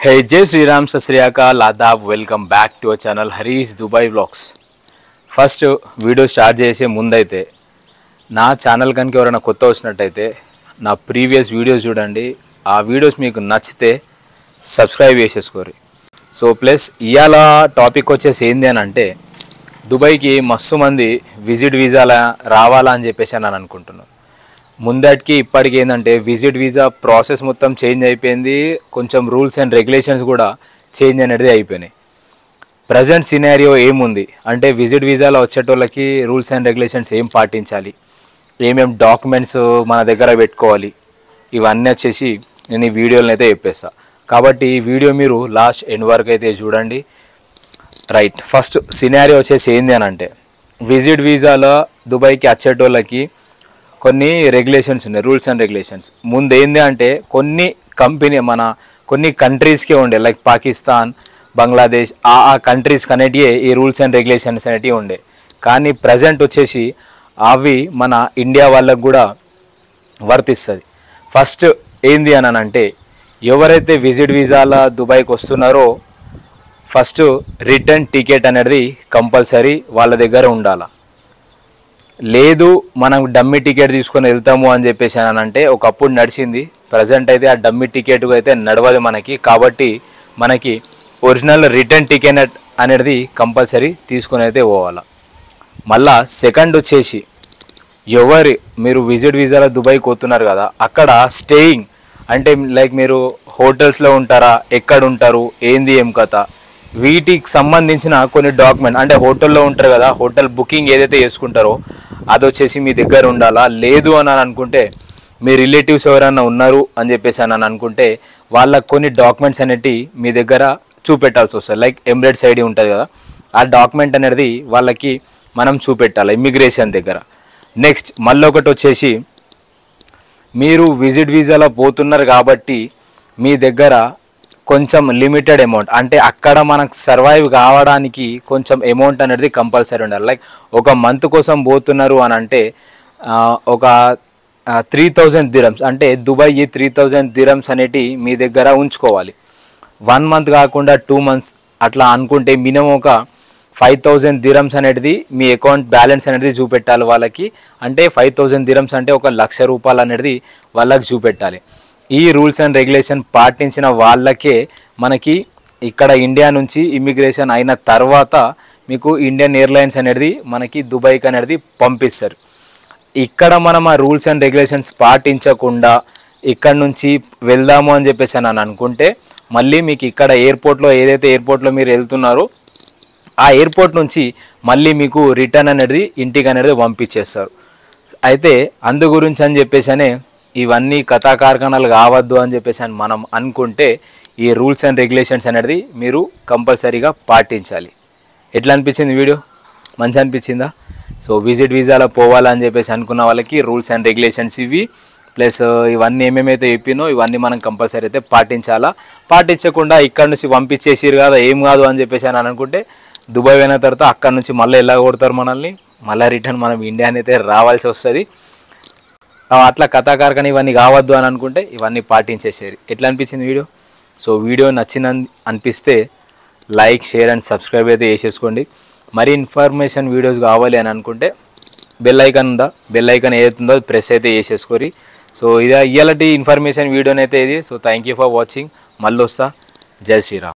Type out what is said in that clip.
Hey Jai Sri Ram Sat Sri Akal Adab, welcome back to our channel Harish Dubai Vlogs. First video start చేసే ముందైతే నా channel కనుక ఎవరైనా కొత్త వచ్చినట్టయితే నా ప్రీవియస్ వీడియోస్ చూడండి. ఆ వీడియోస్ మీకు నచ్చితే సబ్స్క్రైబ్ చేసేసుకోరు. సో ప్లస్ ఇవాళ టాపిక్ వచ్చేసి ఏంది అని అంటే దుబాయ్కి మస్తు మంది విజిట్ వీసాల రావాలా అని చెప్పేసి అని అనుకుంటున్నాను. ముందటికి ఇప్పటికి ఏంటంటే విజిట్ వీసా ప్రాసెస్ మొత్తం చేంజ్ అయిపోయింది. కొంచెం రూల్స్ అండ్ రెగ్యులేషన్స్ కూడా చేంజ్ అనేది అయిపోయినాయి. ప్రజెంట్ సినారియో ఏముంది అంటే విజిట్ వీసాలో వచ్చేటోళ్ళకి రూల్స్ అండ్ రెగ్యులేషన్స్ ఏం పాటించాలి, ఏమేం డాక్యుమెంట్స్ మన దగ్గర పెట్టుకోవాలి, ఇవన్నీ వచ్చేసి నేను ఈ వీడియోలను అయితే చెప్పేస్తా. కాబట్టి ఈ వీడియో మీరు లాస్ట్ ఎండ్ వరకు అయితే చూడండి. రైట్, ఫస్ట్ సినారియో వచ్చేసి ఏంది అని అంటే విజిట్ వీసాలో దుబాయ్కి వచ్చేటోళ్ళకి కొన్ని రెగ్యులేషన్స్ ఉన్నాయి, రూల్స్ అండ్ రెగ్యులేషన్స్. ముందు ఏంది అంటే కొన్ని కంట్రీస్కే ఉండే, లైక్ పాకిస్తాన్, బంగ్లాదేశ్, ఆ కంట్రీస్కి అనేటివి ఈ రూల్స్ అండ్ రెగ్యులేషన్స్ అనేటివి ఉండే. కానీ ప్రజెంట్ వచ్చేసి అవి మన ఇండియా వాళ్ళకు కూడా వర్తిస్తుంది. ఫస్ట్ ఏంది అని అంటే ఎవరైతే విజిట్ వీసాల దుబాయ్కి వస్తున్నారో ఫస్ట్ రిటర్న్ టికెట్ అనేది కంపల్సరీ వాళ్ళ దగ్గర ఉండాలి. లేదు మనం డమ్మీ టికెట్ తీసుకొని వెళ్తాము అని చెప్పేసి అని అంటే ఒకప్పుడు నడిచింది, ప్రజెంట్ అయితే ఆ డమ్మీ టికెట్ అయితే నడవదు మనకి. కాబట్టి మనకి ఒరిజినల్ రిటర్న్ టికెట్ అనేది కంపల్సరీ తీసుకొని అయితే పోవాలి. మళ్ళా సెకండ్ వచ్చేసి మీరు విజిట్ వీసాలో దుబాయ్కి పోతున్నారు కదా, అక్కడ స్టేయింగ్ అంటే లైక్ మీరు హోటల్స్లో ఉంటారా, ఎక్కడ ఉంటారు, ఏంది ఏం కథ, వీటికి సంబంధించిన కొన్ని డాక్యుమెంట్ అంటే హోటల్లో ఉంటారు కదా, హోటల్ బుకింగ్ ఏదైతే చేసుకుంటారో అది వచ్చేసి మీ దగ్గర ఉండాలా. లేదు అని అనుకుంటే మీ రిలేటివ్స్ ఎవరైనా ఉన్నారు అని చెప్పేసి అని అనుకుంటే వాళ్ళకి కొన్ని డాక్యుమెంట్స్ అనేవి మీ దగ్గర చూపెట్టాల్సి వస్తుంది. లైక్ ఎమిరేట్స్ ఐడి ఉంటుంది కదా, ఆ డాక్యుమెంట్ అనేది వాళ్ళకి మనం చూపెట్టాలి ఇమ్మిగ్రేషన్ దగ్గర. నెక్స్ట్ మళ్ళీ ఒకటి వచ్చేసి మీరు విజిట్ వీసాలో పోతున్నారు కాబట్టి మీ దగ్గర కొంచెం లిమిటెడ్ అమౌంట్ అంటే అక్కడ మనకు సర్వైవ్ కావడానికి కొంచెం అమౌంట్ అనేది కంపల్సరీ ఉండాలి. లైక్ ఒక మంత్ కోసం పోతున్నారు అని అంటే ఒక 3000 దిరమ్స్ అంటే దుబాయ్ 3000 దిరమ్స్ అనేటి మీ దగ్గర ఉంచుకోవాలి. 1 మంత్ కాకుండా 2 మంత్స్ అట్లా అనుకుంటే మినిమం ఒక 5000 దిరమ్స్ అనేది మీ అకౌంట్ బ్యాలెన్స్ అనేది చూపెట్టాలి వాళ్ళకి. అంటే 5000 దిరమ్స్ అంటే ఒక 1,00,000 రూపాయలు అనేది వాళ్ళకి చూపెట్టాలి. ఈ రూల్స్ అండ్ రెగ్యులేషన్ పాటించిన వాళ్ళకే మనకి ఇక్కడ ఇండియా నుంచి ఇమిగ్రేషన్ అయిన తర్వాత మీకు ఇండియన్ ఎయిర్లైన్స్ అనేది మనకి దుబాయ్కి అనేది పంపిస్తారు. ఇక్కడ మనం ఆ రూల్స్ అండ్ రెగ్యులేషన్స్ పాటించకుండా ఇక్కడ నుంచి వెళ్దాము అని చెప్పేసి అని అనుకుంటే మళ్ళీ మీకు ఇక్కడ ఎయిర్పోర్ట్లో ఏదైతే ఎయిర్పోర్ట్లో మీరు వెళ్తున్నారో ఆ ఎయిర్పోర్ట్ నుంచి మళ్ళీ మీకు రిటర్న్ అనేది ఇంటికి అనేది పంపించేస్తారు. అయితే అందు గురించి అని చెప్పేసి ఇవన్నీ కథాకారకాణాలు కావద్దు అని చెప్పేసి అని మనం అనుకుంటే ఈ రూల్స్ అండ్ రెగ్యులేషన్స్ అనేది మీరు కంపల్సరీగా పాటించాలి. ఎట్లా అనిపించింది వీడియో? మంచి అనిపించిందా? సో విజిట్ వీసాలో పోవాలని చెప్పేసి అనుకున్న వాళ్ళకి రూల్స్ అండ్ రెగ్యులేషన్స్ ఇవి ప్లస్ ఇవన్నీ ఏమేమైతే చెప్పినో ఇవన్నీ మనం కంపల్సరీ అయితే పాటించాలా. పాటించకుండా ఇక్కడ నుంచి పంపించేసిరు కదా ఏం కాదు అని చెప్పేసి అని అనుకుంటే దుబాయ్ అయిన తర్వాత అక్కడ నుంచి మళ్ళీ ఎలా కొడతారు మనల్ని, మళ్ళీ రిటర్న్ మనం ఇండియాని అయితే రావాల్సి వస్తుంది. అట్లా కథాకారకని ఇవన్నీ కావద్దు అని అనుకుంటే ఇవన్నీ పాటించేసేది. ఎట్లా అనిపించింది వీడియో? సో వీడియో నచ్చిందని అనిపిస్తే లైక్, షేర్ అండ్ సబ్స్క్రైబ్ అయితే చేసేసుకోండి. మరి ఇన్ఫర్మేషన్ వీడియోస్ కావాలి అని అనుకుంటే బెల్ ఐకాన్ ఉందా, బెల్ ఐకాన్ ఏదైతుందో ప్రెస్ అయితే చేసేసుకోరి. సో ఇదే ఇలాంటి ఇన్ఫర్మేషన్ వీడియోనైతే ఇది. So thank you for watching. మళ్ళీ వస్తా. జై శ్రీరామ్.